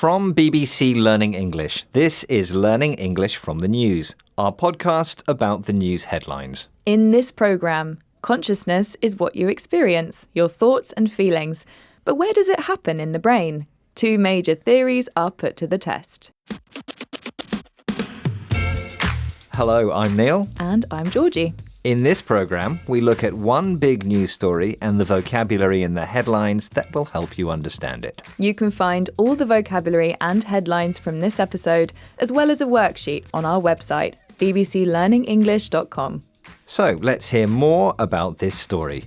From BBC Learning English, this is Learning English from the News, our podcast about the news headlines. In this programme, consciousness is what you experience, your thoughts and feelings. But where does it happen in the brain? Two major theories are put to the test. Hello, I'm Neil. And I'm Georgie. In this programme, we look at one big news story and the vocabulary in the headlines that will help you understand it. You can find all the vocabulary and headlines from this episode, as well as a worksheet on our website, bbclearningenglish.com. So let's hear more about this story.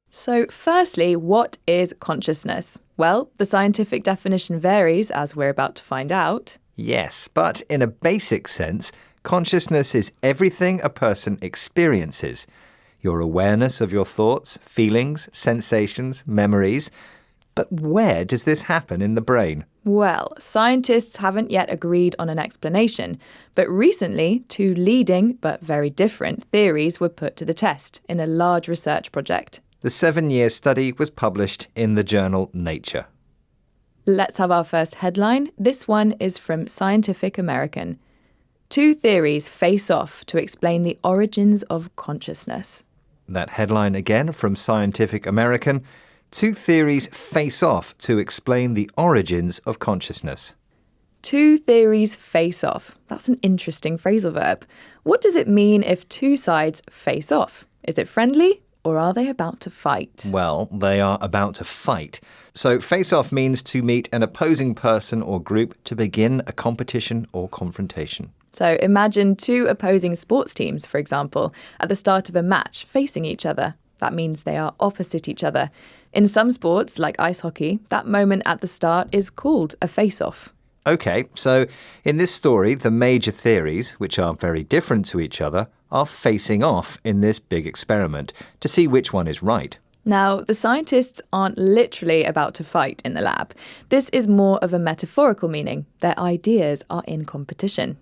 So firstly, what is consciousness? Well, the scientific definition varies, as we're about to find out. Yes, but in a basic sense, consciousness is everything a person experiences. Your awareness of your thoughts, feelings, sensations, memories. But where does this happen in the brain? Well, scientists haven't yet agreed on an explanation, but recently, two leading but very different theories were put to the test in a large research project. The 7-year study was published in the journal Nature. Let's have our first headline. This one is from Scientific American. Two theories face off to explain the origins of consciousness. That headline again from Scientific American. Two theories face off to explain the origins of consciousness. Two theories face off. That's an interesting phrasal verb. What does it mean if two sides face off? Is it friendly? Or are they about to fight? Well, they are about to fight. So face-off means to meet an opposing person or group to begin a competition or confrontation. So imagine two opposing sports teams, for example, at the start of a match facing each other. That means they are opposite each other. In some sports, like ice hockey, that moment at the start is called a face-off. Okay, so in this story, the major theories, which are very different to each other, are facing off in this big experiment to see which one is right. Now, the scientists aren't literally about to fight in the lab. This is more of a metaphorical meaning. Their ideas are in competition.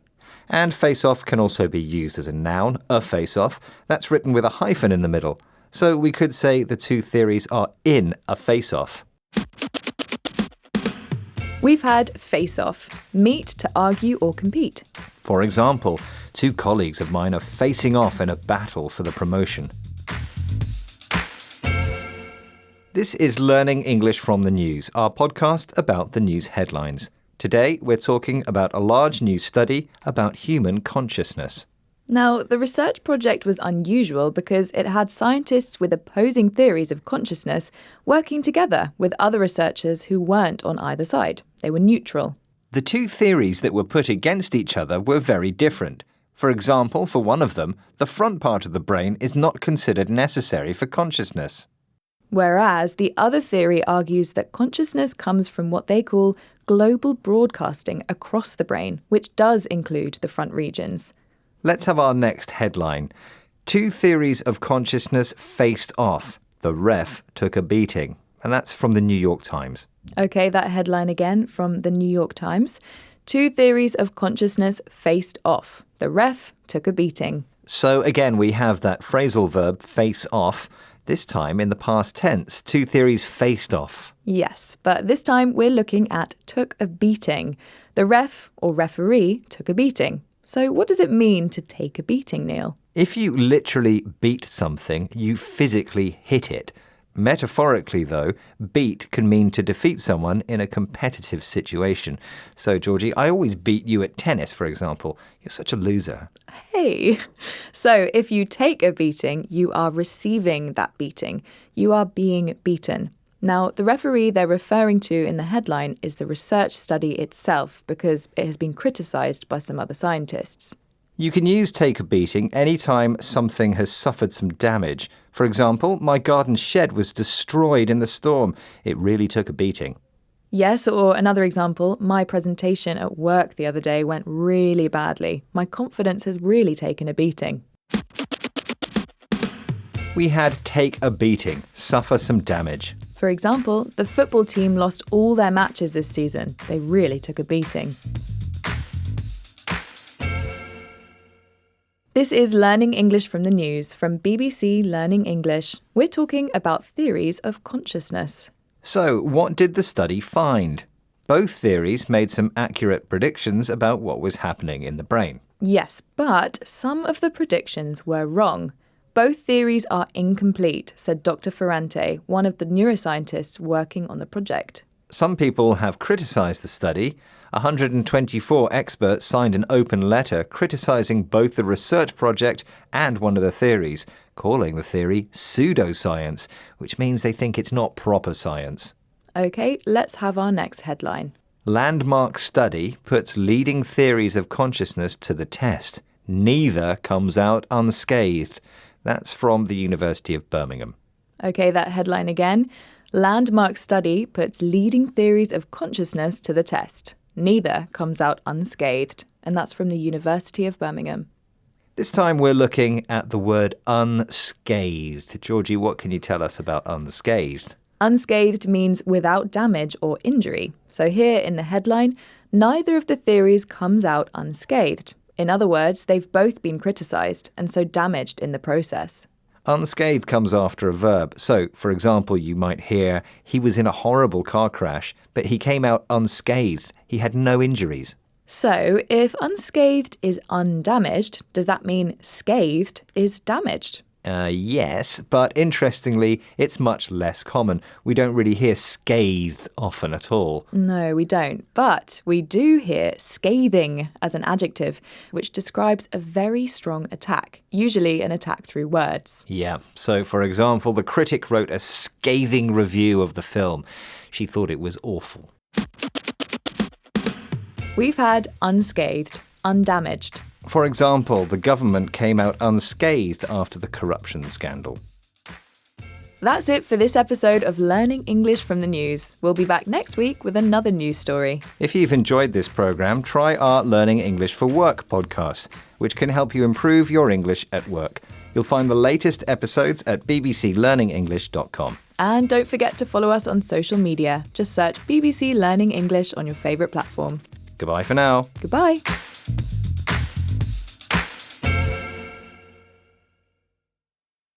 And face-off can also be used as a noun, a face-off. That's written with a hyphen in the middle. So we could say the two theories are in a face-off. We've had face-off, meet to argue or compete. For example, two colleagues of mine are facing off in a battle for the promotion. This is Learning English from the News, our podcast about the news headlines. Today, we're talking about a large new study about human consciousness. Now, the research project was unusual because it had scientists with opposing theories of consciousness working together with other researchers who weren't on either side. They were neutral. The two theories that were put against each other were very different. For example, for one of them, the front part of the brain is not considered necessary for consciousness. Whereas the other theory argues that consciousness comes from what they call global broadcasting across the brain, which does include the front regions. Let's have our next headline. Two theories of consciousness faced off. The ref took a beating. And that's from the New York Times. Okay, that headline again from the New York Times. Two theories of consciousness faced off. The ref took a beating. So again, we have that phrasal verb face off. This time in the past tense, two theories faced off. Yes, but this time we're looking at took a beating. The ref or referee took a beating. So what does it mean to take a beating, Neil? If you literally beat something, you physically hit it. Metaphorically, though, beat can mean to defeat someone in a competitive situation. So, Georgie, I always beat you at tennis, for example. You're such a loser. Hey! So if you take a beating, you are receiving that beating. You are being beaten. Now, the referee they're referring to in the headline is the research study itself because it has been criticised by some other scientists. You can use take a beating anytime something has suffered some damage. For example, my garden shed was destroyed in the storm. It really took a beating. Yes, or another example, my presentation at work the other day went really badly. My confidence has really taken a beating. We had take a beating, suffer some damage. For example, the football team lost all their matches this season. They really took a beating. This is Learning English from the News from BBC Learning English. We're talking about theories of consciousness. So, what did the study find? Both theories made some accurate predictions about what was happening in the brain. Yes, but some of the predictions were wrong. Both theories are incomplete, said Dr. Ferrante, one of the neuroscientists working on the project. Some people have criticized the study. 124 experts signed an open letter criticizing both the research project and one of the theories, calling the theory pseudoscience, which means they think it's not proper science. Okay, let's have our next headline. Landmark study puts leading theories of consciousness to the test. Neither comes out unscathed. That's from the University of Birmingham. Okay, that headline again. Landmark study puts leading theories of consciousness to the test. Neither comes out unscathed. And that's from the University of Birmingham. This time we're looking at the word unscathed. Georgie, what can you tell us about unscathed? Unscathed means without damage or injury. So here in the headline, neither of the theories comes out unscathed. In other words, they've both been criticised and so damaged in the process. Unscathed comes after a verb. So, for example, you might hear, he was in a horrible car crash, but he came out unscathed. He had no injuries. So, if unscathed is undamaged, does that mean scathed is damaged? Yes, but interestingly, it's much less common. We don't really hear scathed often at all. No, we don't. But we do hear scathing as an adjective, which describes a very strong attack, usually an attack through words. Yeah, so for example, the critic wrote a scathing review of the film. She thought it was awful. We've had unscathed, undamaged. For example, the government came out unscathed after the corruption scandal. That's it for this episode of Learning English from the News. We'll be back next week with another news story. If you've enjoyed this program, try our Learning English for Work podcast, which can help you improve your English at work. You'll find the latest episodes at bbclearningenglish.com. And don't forget to follow us on social media. Just search BBC Learning English on your favourite platform. Goodbye for now. Goodbye.